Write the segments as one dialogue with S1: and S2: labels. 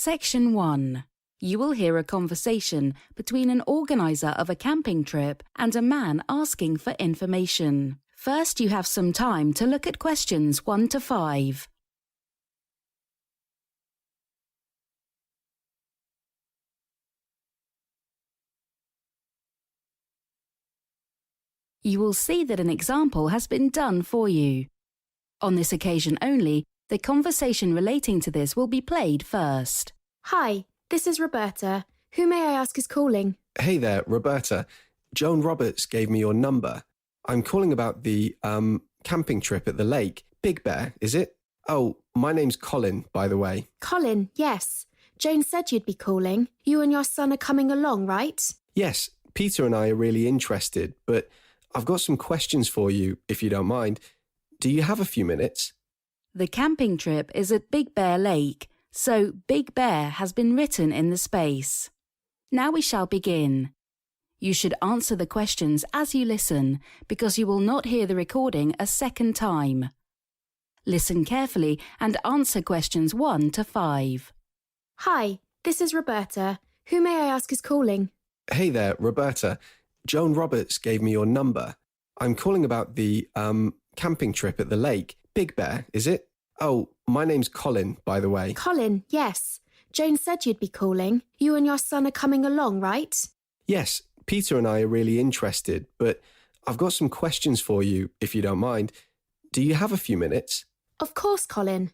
S1: Section 1. You will hear a conversation between an organiser of a camping trip and a man asking for information. First, you have some time to look at questions 1 to 5. You will see that an example has been done for you. On this occasion only, the conversation relating to this will be played first.
S2: Hi, this is Roberta. Who may I ask is calling?
S3: Hey there, Roberta. Joan Roberts gave me your number. I'm calling about the, camping trip at the lake. Big Bear, is it? Oh, my name's Colin, by the way.
S2: Colin, yes. Joan said you'd be calling. You and your son are coming along, right?
S3: Yes, Peter and I are really interested, but I've got some questions for you, if you don't mind. Do you have a few minutes?
S1: The camping trip is at Big Bear Lake, so Big Bear has been written in the space. Now we shall begin. You should answer the questions as you listen, because you will not hear the recording a second time. Listen carefully and answer questions 1 to 5.
S2: Hi, this is Roberta. Who may I ask is calling?
S3: Hey there, Roberta. Joan Roberts gave me your number. I'm calling about the, camping trip at the lake. Big Bear, is it? Oh, my name's Colin, by the way.
S2: Colin, yes. Joan said you'd be calling. You and your son are coming along, right?
S3: Yes, Peter and I are really interested, but I've got some questions for you, if you don't mind. Do you have a few minutes?
S2: Of course, Colin.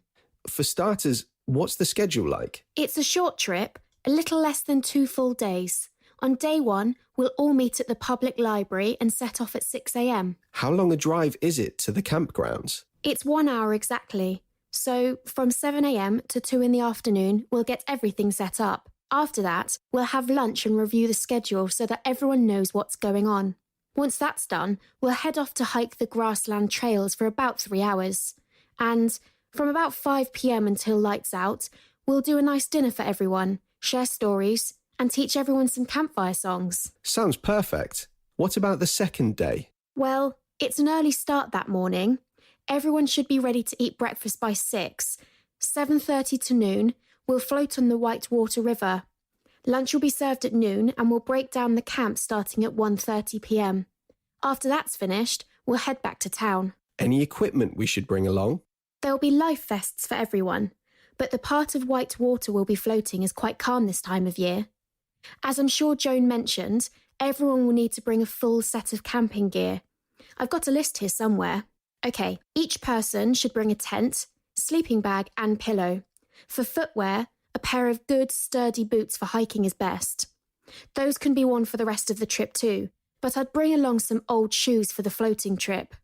S3: For starters, what's the schedule like?
S2: It's a short trip, a little less than 2 full days. On day 1, we'll all meet at the public library and set off at 6 a.m.
S3: How long a drive is it to the campgrounds?
S2: It's 1 hour exactly. So from 7 a.m. to 2 in the afternoon, we'll get everything set up. After that, we'll have lunch and review the schedule so that everyone knows what's going on. Once that's done, we'll head off to hike the grassland trails for about 3 hours. And from about 5 p.m. until lights out, we'll do a nice dinner for everyone, share stories, and teach everyone some campfire songs.
S3: Sounds perfect. What about the second day?
S2: Well, it's an early start that morning. Everyone should be ready to eat breakfast by 6. 7:30 to noon, we'll float on the Whitewater River. Lunch will be served at noon and we'll break down the camp starting at 1:30 p.m. After that's finished, we'll head back to town.
S3: Any equipment we should bring along?
S2: There'll be life vests for everyone, but the part of Whitewater we'll be floating is quite calm this time of year. As I'm sure Joan mentioned, everyone will need to bring a full set of camping gear. I've got a list here somewhere. Okay, each person should bring a tent, sleeping bag and pillow. For footwear, a pair of good, sturdy boots for hiking is best. Those can be worn for the rest of the trip too, but I'd bring along some old shoes for the floating trip.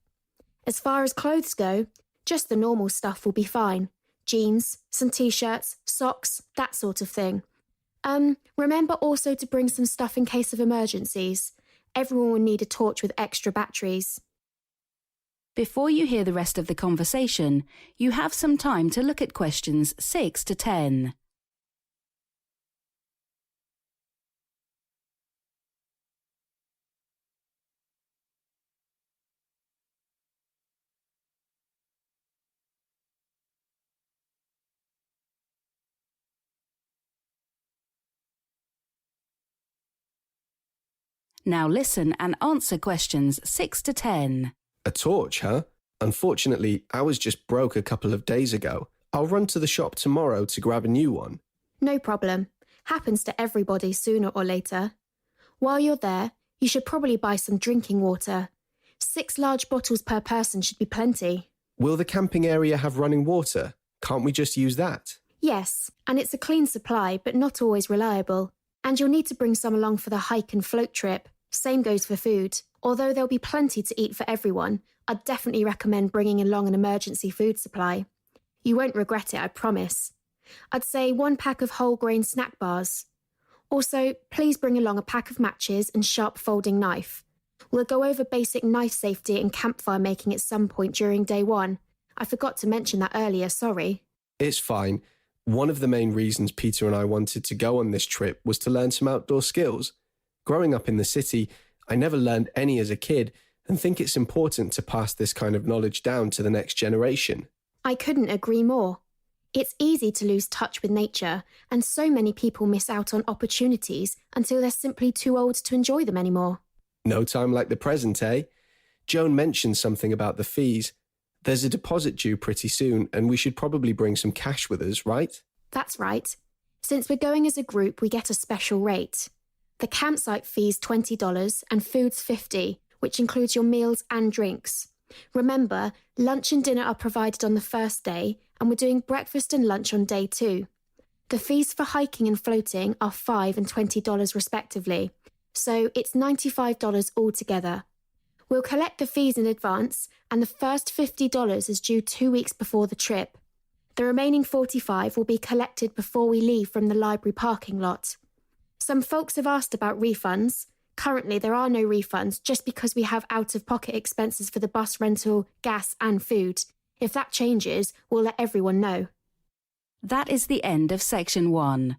S2: As far as clothes go, just the normal stuff will be fine. Jeans, some t-shirts, socks, that sort of thing. Remember also to bring some stuff in case of emergencies. Everyone will need a torch with extra batteries.
S1: Before you hear the rest of the conversation, you have some time to look at questions 6 to 10. Now listen and answer questions 6 to 10.
S3: A torch, huh? Unfortunately, ours just broke a couple of days ago. I'll run to the shop tomorrow to grab a new one.
S2: No problem. Happens to everybody sooner or later. While you're there, you should probably buy some drinking water. 6 large bottles per person should be plenty.
S3: Will the camping area have running water? Can't we just use that?
S2: Yes, and it's a clean supply, but not always reliable. And you'll need to bring some along for the hike and float trip. Same goes for food. Although there'll be plenty to eat for everyone, I'd definitely recommend bringing along an emergency food supply. You won't regret it, I promise. I'd say 1 pack of whole grain snack bars. Also, please bring along a pack of matches and sharp folding knife. We'll go over basic knife safety and campfire making at some point during day 1. I forgot to mention that earlier, sorry.
S3: It's fine. One of the main reasons Peter and I wanted to go on this trip was to learn some outdoor skills. Growing up in the city, I never learned any as a kid and think it's important to pass this kind of knowledge down to the next generation.
S2: I couldn't agree more. It's easy to lose touch with nature, and so many people miss out on opportunities until they're simply too old to enjoy them anymore.
S3: No time like the present, eh? Joan mentioned something about the fees. There's a deposit due pretty soon, and we should probably bring some cash with us, right?
S2: That's right. Since we're going as a group, we get a special rate. The campsite fee's $20 and food's $50, which includes your meals and drinks. Remember, lunch and dinner are provided on the first day, and we're doing breakfast and lunch on day 2. The fees for hiking and floating are $5 and $20 respectively, so it's $95 altogether. We'll collect the fees in advance, and the first $50 is due 2 weeks before the trip. The remaining $45 will be collected before we leave from the library parking lot. Some folks have asked about refunds. Currently, there are no refunds just because we have out-of-pocket expenses for the bus rental, gas and food. If that changes, we'll let everyone know.
S1: That is the end of section 1.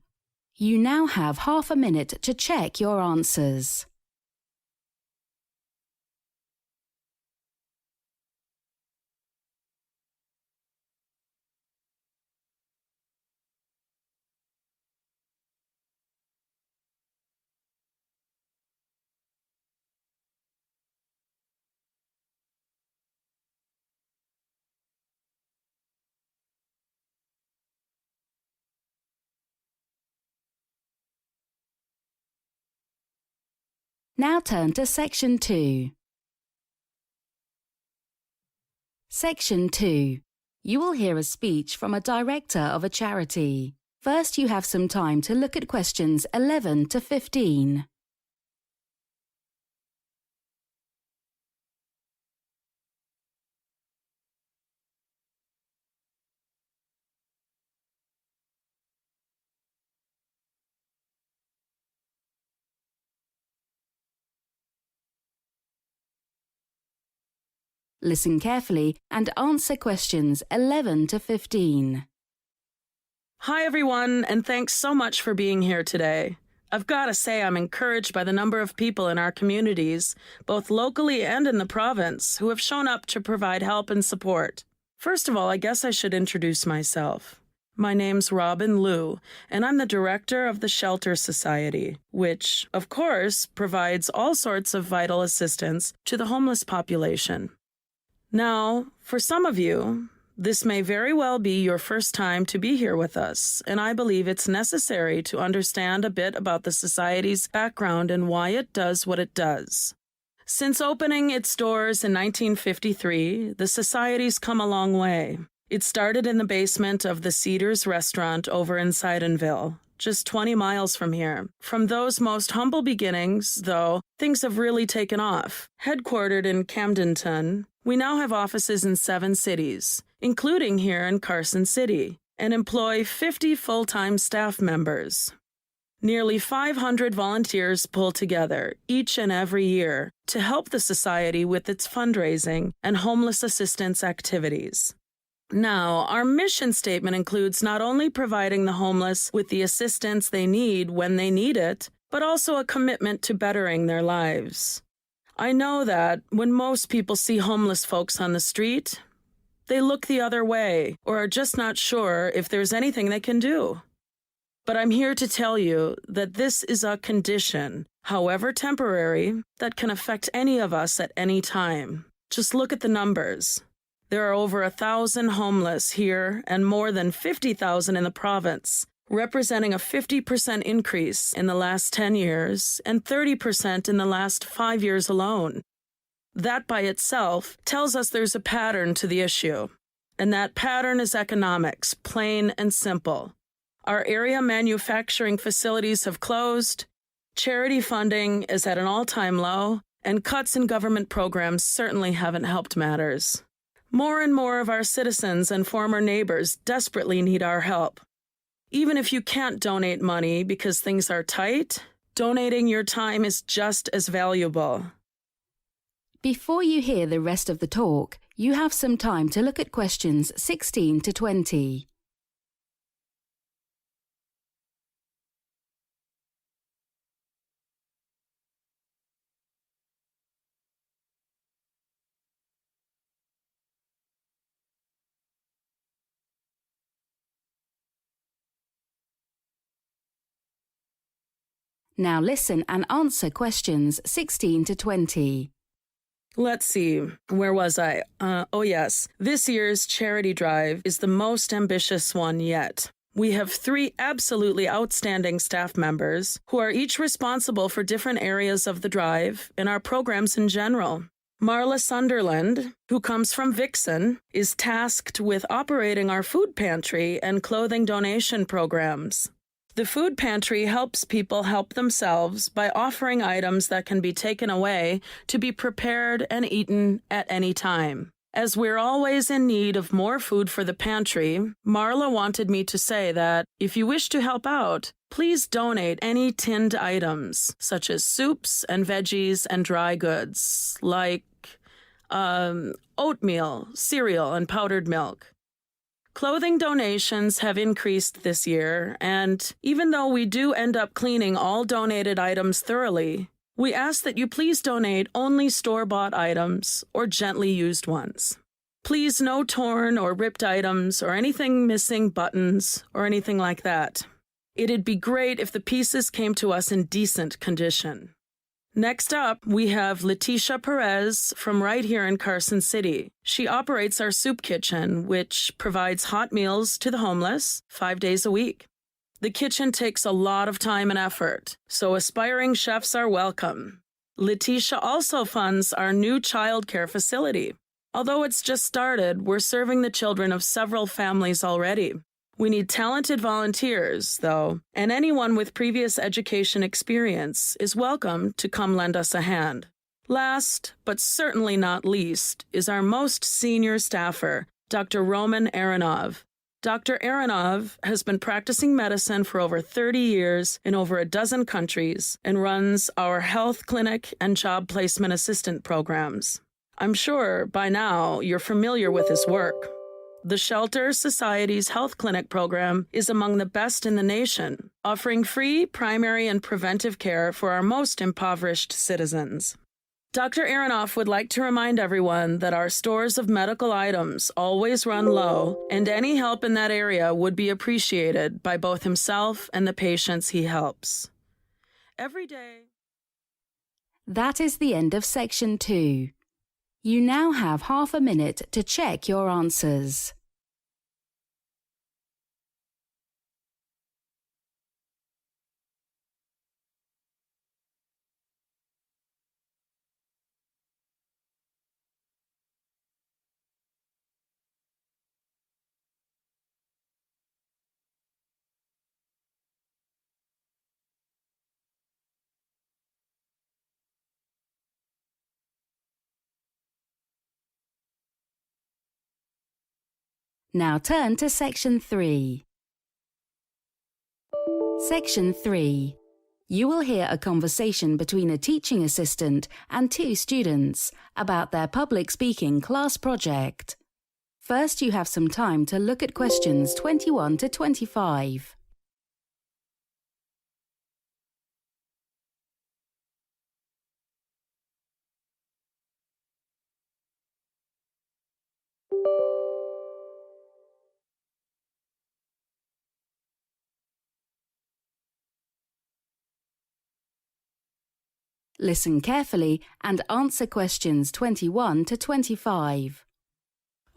S1: You now have half a minute to check your answers. Now turn to section 2. Section 2. You will hear a speech from a director of a charity. First, you have some time to look at questions 11 to 15. Listen carefully and answer questions 11 to 15.
S4: Hi everyone, and thanks so much for being here today. I've got to say I'm encouraged by the number of people in our communities, both locally and in the province, who have shown up to provide help and support. First of all, I guess I should introduce myself. My name's Robin Liu, and I'm the director of the Shelter Society, which, of course, provides all sorts of vital assistance to the homeless population. Now, for some of you, this may very well be your first time to be here with us, and I believe it's necessary to understand a bit about the Society's background and why it does what it does. Since opening its doors in 1953, the Society's come a long way. It started in the basement of the Cedars restaurant over in Sidonville, just 20 miles from here. From those most humble beginnings, though, things have really taken off. Headquartered in Camdenton, we now have offices in 7 cities, including here in Carson City, and employ 50 full-time staff members. Nearly 500 volunteers pull together each and every year to help the Society with its fundraising and homeless assistance activities. Now, our mission statement includes not only providing the homeless with the assistance they need when they need it, but also a commitment to bettering their lives. I know that when most people see homeless folks on the street, they look the other way or are just not sure if there's anything they can do. But I'm here to tell you that this is a condition, however temporary, that can affect any of us at any time. Just look at the numbers. There are over 1,000 homeless here and more than 50,000 in the province, representing a 50% increase in the last 10 years and 30% in the last 5 years alone. That by itself tells us there's a pattern to the issue, and that pattern is economics, plain and simple. Our area manufacturing facilities have closed, charity funding is at an all-time low, and cuts in government programs certainly haven't helped matters. More and more of our citizens and former neighbors desperately need our help. Even if you can't donate money because things are tight, donating your time is just as valuable.
S1: Before you hear the rest of the talk, you have some time to look at questions 16 to 20. Now listen and answer questions 16 to 20.
S4: Let's see, where was I? Oh yes, this year's charity drive is the most ambitious one yet. We have 3 absolutely outstanding staff members who are each responsible for different areas of the drive and our programs in general. Marla Sunderland, who comes from Vixen, is tasked with operating our food pantry and clothing donation programs. The food pantry helps people help themselves by offering items that can be taken away to be prepared and eaten at any time. As we're always in need of more food for the pantry, Marla wanted me to say that if you wish to help out, please donate any tinned items, such as soups and veggies and dry goods, like oatmeal, cereal, and powdered milk. Clothing donations have increased this year, and even though we do end up cleaning all donated items thoroughly, we ask that you please donate only store-bought items or gently used ones. Please no torn or ripped items or anything missing buttons or anything like that. It'd be great if the pieces came to us in decent condition. Next up, we have Leticia Perez from right here in Carson City. She operates our soup kitchen, which provides hot meals to the homeless 5 days a week. The kitchen takes a lot of time and effort, so aspiring chefs are welcome. Leticia also funds our new child care facility. Although it's just started, we're serving the children of several families already. We need talented volunteers, though, and anyone with previous education experience is welcome to come lend us a hand. Last, but certainly not least, is our most senior staffer, Dr. Roman Aronov. Dr. Aronov has been practicing medicine for over 30 years in over a dozen countries and runs our health clinic and job placement assistant programs. I'm sure by now you're familiar with his work. The Shelter Society's health clinic program is among the best in the nation, offering free primary and preventive care for our most impoverished citizens. Dr. Aronoff would like to remind everyone that our stores of medical items always run low, and any help in that area would be appreciated by both himself and the patients he helps. Every day.
S1: That is the end of section 2. You now have half a minute to check your answers. Now turn to Section 3. Section 3. You will hear a conversation between a teaching assistant and 2 students about their public speaking class project. First, you have some time to look at questions 21 to 25. Listen carefully and answer questions 21 to 25.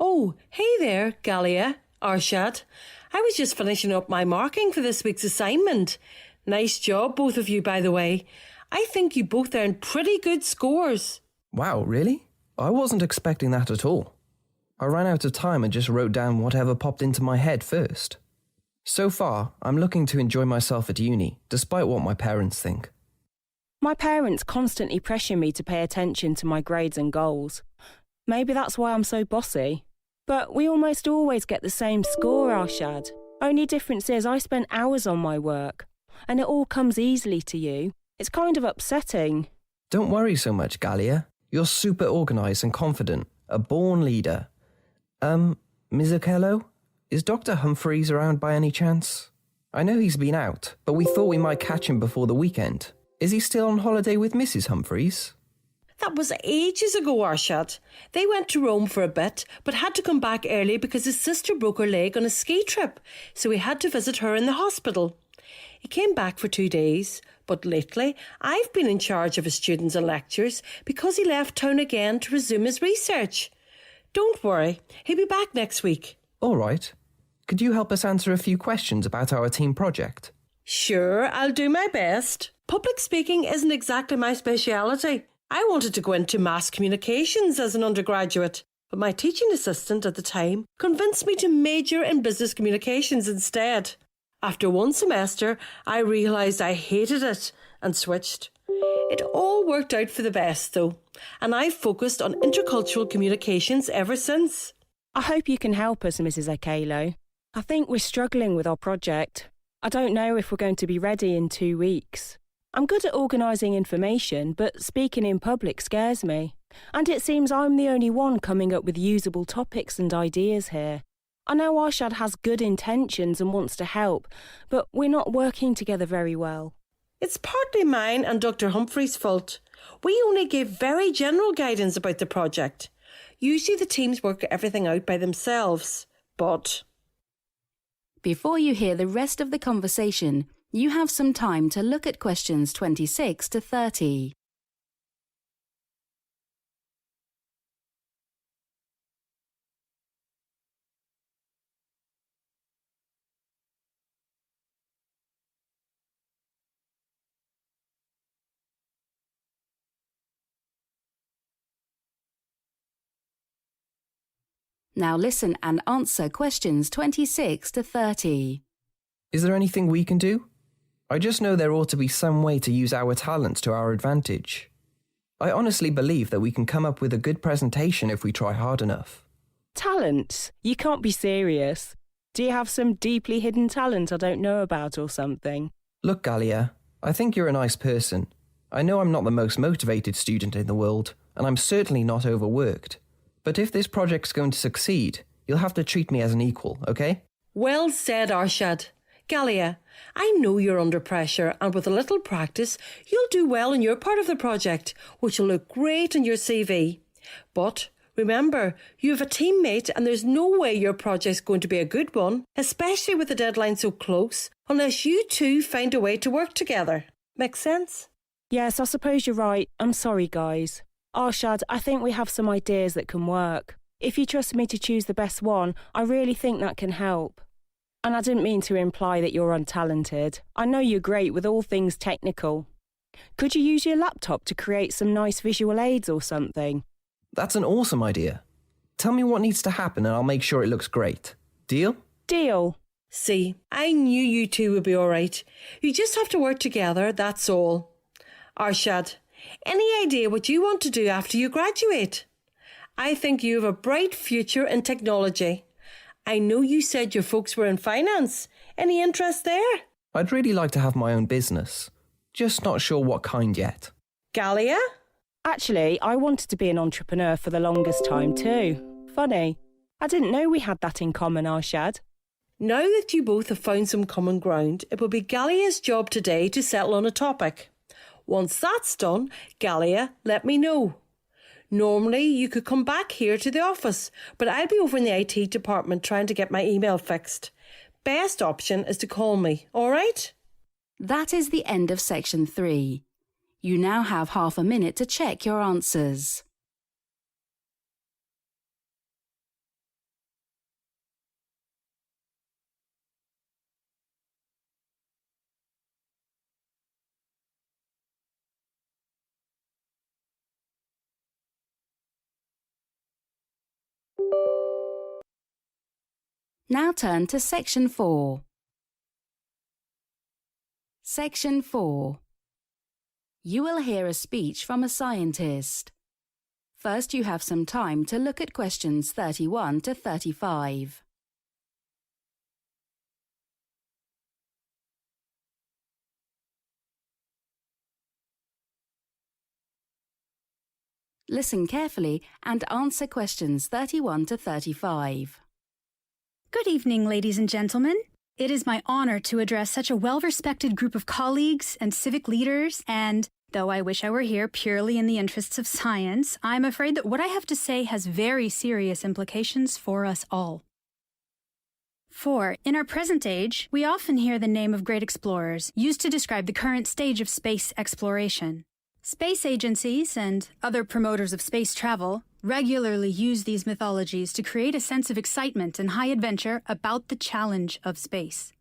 S5: Oh, hey there, Galia, Arshad. I was just finishing up my marking for this week's assignment. Nice job, both of you, by the way. I think you both earned pretty good scores.
S6: Wow, really? I wasn't expecting that at all. I ran out of time and just wrote down whatever popped into my head first. So far, I'm looking to enjoy myself at uni, despite what my parents think.
S7: My parents constantly pressure me to pay attention to my grades and goals. Maybe that's why I'm so bossy. But we almost always get the same score, Arshad. Only difference is I spend hours on my work, and it all comes easily to you. It's kind of upsetting.
S6: Don't worry so much, Galia. You're super organised and confident, a born leader. Ms. Okello, is Dr. Humphreys around by any chance? I know he's been out, but we thought we might catch him before the weekend. Is he still on holiday with Mrs. Humphreys?
S5: That was ages ago, Arshad. They went to Rome for a bit, but had to come back early because his sister broke her leg on a ski trip, so he had to visit her in the hospital. He came back for 2 days, but lately I've been in charge of his students and lectures because he left town again to resume his research. Don't worry, he'll be back next week.
S6: All right. Could you help us answer a few questions about our team project?
S5: Sure, I'll do my best. Public speaking isn't exactly my speciality. I wanted to go into mass communications as an undergraduate, but my teaching assistant at the time convinced me to major in business communications instead. After one semester, I realised I hated it and switched. It all worked out for the best though, and I've focused on intercultural communications ever since.
S7: I hope you can help us, Mrs. Akelo. I think we're struggling with our project. I don't know if we're going to be ready in 2 weeks. I'm good at organising information, but speaking in public scares me. And it seems I'm the only one coming up with usable topics and ideas here. I know Arshad has good intentions and wants to help, but we're not working together very well.
S5: It's partly mine and Dr. Humphrey's fault. We only gave very general guidance about the project. Usually the teams work everything out by themselves, but...
S1: Before you hear the rest of the conversation, you have some time to look at questions 26 to 30. Now listen and answer questions 26 to 30.
S6: Is there anything we can do? I just know there ought to be some way to use our talents to our advantage. I honestly believe that we can come up with a good presentation if we try hard enough.
S7: Talent? You can't be serious. Do you have some deeply hidden talent I don't know about or something?
S6: Look, Galia, I think you're a nice person. I know I'm not the most motivated student in the world, and I'm certainly not overworked. But if this project's going to succeed, you'll have to treat me as an equal, okay?
S5: Well said, Arshad. Galia, I know you're under pressure, and with a little practice, you'll do well in your part of the project, which will look great in your CV. But remember, you have a teammate and there's no way your project's going to be a good one, especially with the deadline so close, unless you two find a way to work together. Make sense?
S7: Yes, I suppose you're right. I'm sorry, guys. Arshad, I think we have some ideas that can work. If you trust me to choose the best one, I really think that can help. And I didn't mean to imply that you're untalented. I know you're great with all things technical. Could you use your laptop to create some nice visual aids or something?
S6: That's an awesome idea. Tell me what needs to happen and I'll make sure it looks great. Deal?
S7: Deal.
S5: See, I knew you two would be all right. You just have to work together, that's all. Arshad, any idea what you want to do after you graduate? I think you have a bright future in technology. I know you said your folks were in finance. Any interest there?
S6: I'd really like to have my own business. Just not sure what kind yet.
S5: Galia?
S7: Actually, I wanted to be an entrepreneur for the longest time too. Funny. I didn't know we had that in common, Arshad.
S5: Now that you both have found some common ground, it will be Galia's job today to settle on a topic. Once that's done, Galia, let me know. Normally, you could come back here to the office, but I'll be over in the IT department trying to get my email fixed. Best option is to call me, all right?
S1: That is the end of section 3. You now have half a minute to check your answers. Now turn to section 4. Section 4. You will hear a speech from a scientist. First, you have some time to look at questions 31 to 35. Listen carefully and answer questions 31 to 35.
S8: Good evening, ladies and gentlemen. It is my honor to address such a well-respected group of colleagues and civic leaders, and though I wish I were here purely in the interests of science, I'm afraid that what I have to say has very serious implications for us all. For, in our present age, we often hear the name of great explorers used to describe the current stage of space exploration. Space agencies and other promoters of space travel regularly use these mythologies to create a sense of excitement and high adventure about the challenge of space.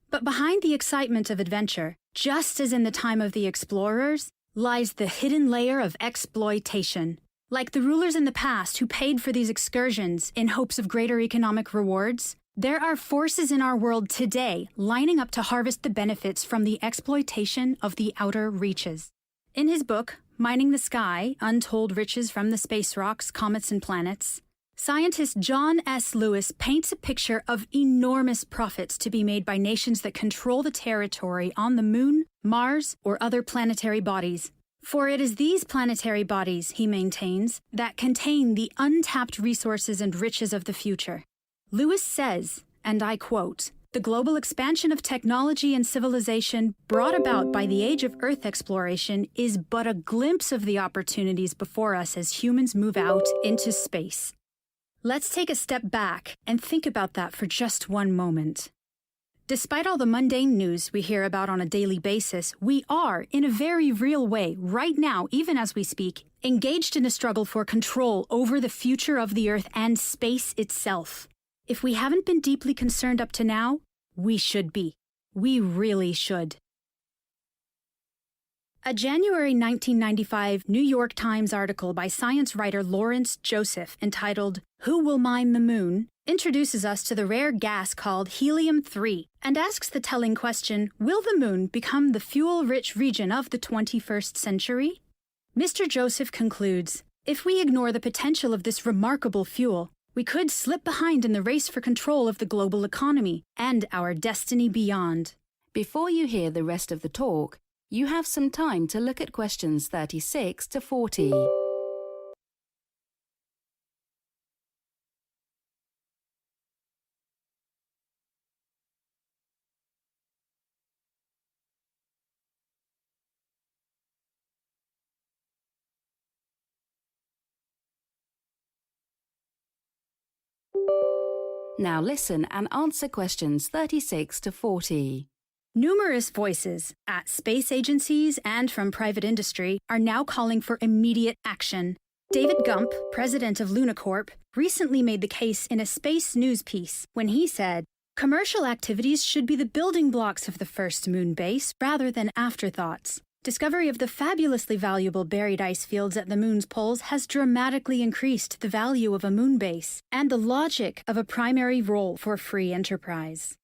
S8: But behind the excitement of adventure, just as in the time of the explorers, lies the hidden layer of exploitation. Like the rulers in the past who paid for these excursions in hopes of greater economic rewards, there are forces in our world today lining up to harvest the benefits from the exploitation of the outer reaches. In his book, Mining the Sky, Untold Riches from the Space Rocks, Comets and Planets, scientist John S. Lewis paints a picture of enormous profits to be made by nations that control the territory on the Moon, Mars, or other planetary bodies. For it is these planetary bodies, he maintains, that contain the untapped resources and riches of the future. Lewis says, and I quote, "The global expansion of technology and civilization brought about by the age of Earth exploration is but a glimpse of the opportunities before us as humans move out into space." Let's take a step back and think about that for just one moment. Despite all the mundane news we hear about on a daily basis, we are, in a very real way, right now, even as we speak, engaged in a struggle for control over the future of the Earth and space itself. If we haven't been deeply concerned up to now, we should be. We really should. A January 1995 New York Times article by science writer Lawrence Joseph entitled "Who Will Mine the Moon?" introduces us to the rare gas called helium-3 and asks the telling question, will the moon become the fuel-rich region of the 21st century? Mr. Joseph concludes, if we ignore the potential of this remarkable fuel, we could slip behind in the race for control of the global economy and our destiny beyond.
S1: Before you hear the rest of the talk, you have some time to look at questions 36 to 40. Now listen and answer questions 36 to 40.
S8: Numerous voices at space agencies and from private industry are now calling for immediate action. David Gump, president of LunaCorp, recently made the case in a space news piece when he said, "Commercial activities should be the building blocks of the first moon base rather than afterthoughts. Discovery of the fabulously valuable buried ice fields at the moon's poles has dramatically increased the value of a moon base and the logic of a primary role for free enterprise."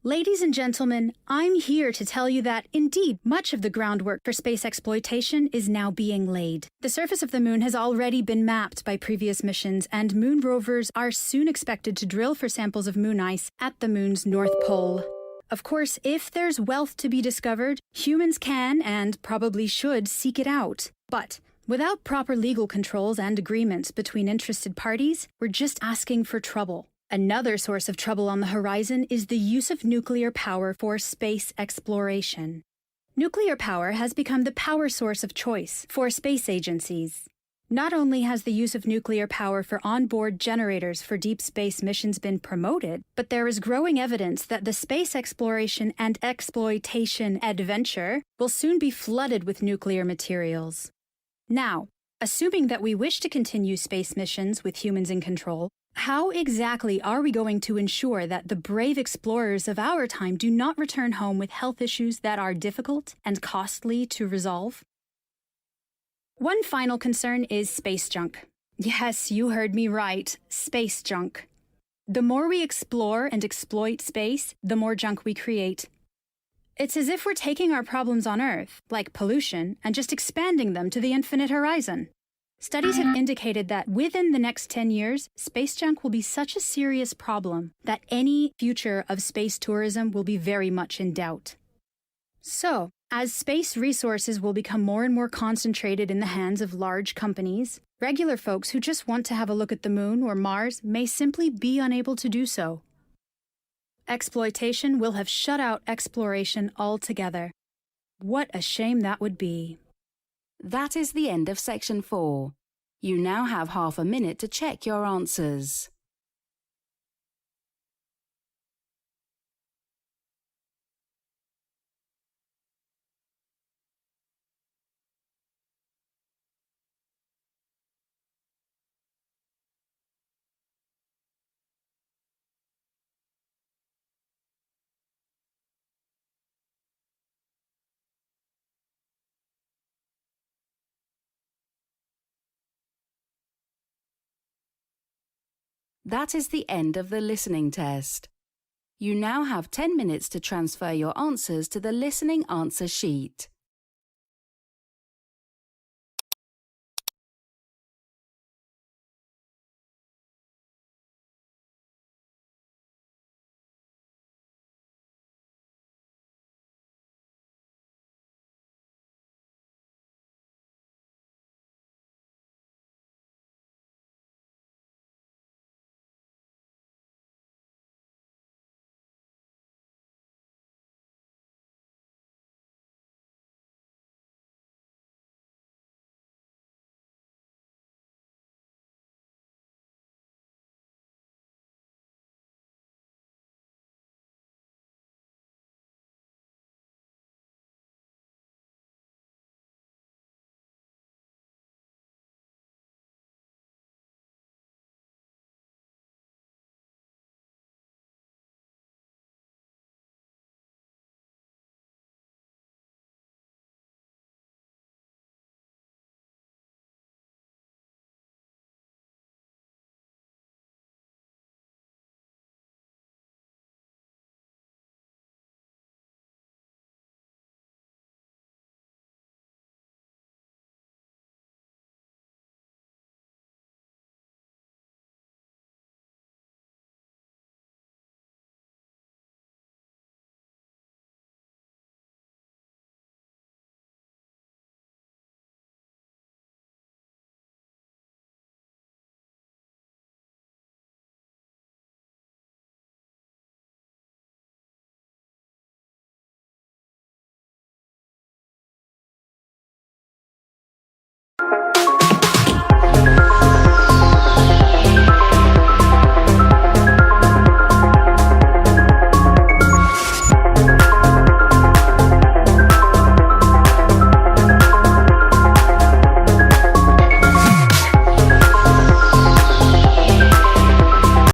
S8: Ladies and gentlemen, I'm here to tell you that, indeed, much of the groundwork for space exploitation is now being laid. The surface of the moon has already been mapped by previous missions, and moon rovers are soon expected to drill for samples of moon ice at the moon's north pole. Of course, if there's wealth to be discovered, humans can and probably should seek it out. But without proper legal controls and agreements between interested parties, we're just asking for trouble. Another source of trouble on the horizon is the use of nuclear power for space exploration. Nuclear power has become the power source of choice for space agencies. Not only has the use of nuclear power for onboard generators for deep space missions been promoted, but there is growing evidence that the space exploration and exploitation adventure will soon be flooded with nuclear materials. Now, assuming that we wish to continue space missions with humans in control, how exactly are we going to ensure that the brave explorers of our time do not return home with health issues that are difficult and costly to resolve? One final concern is space junk. Yes, you heard me right, space junk. The more we explore and exploit space, the more junk we create. It's as if we're taking our problems on Earth, like pollution, and just expanding them to the infinite horizon. Studies have indicated that within the next 10 years, space junk will be such a serious problem that any future of space tourism will be very much in doubt. So, as space resources will become more and more concentrated in the hands of large companies, regular folks who just want to have a look at the moon or Mars may simply be unable to do so. Exploitation will have shut out exploration altogether. What a shame that would be.
S1: That is the end of section 4. You now have half a minute to check your answers. That is the end of the listening test. You now have 10 minutes to transfer your answers to the listening answer sheet.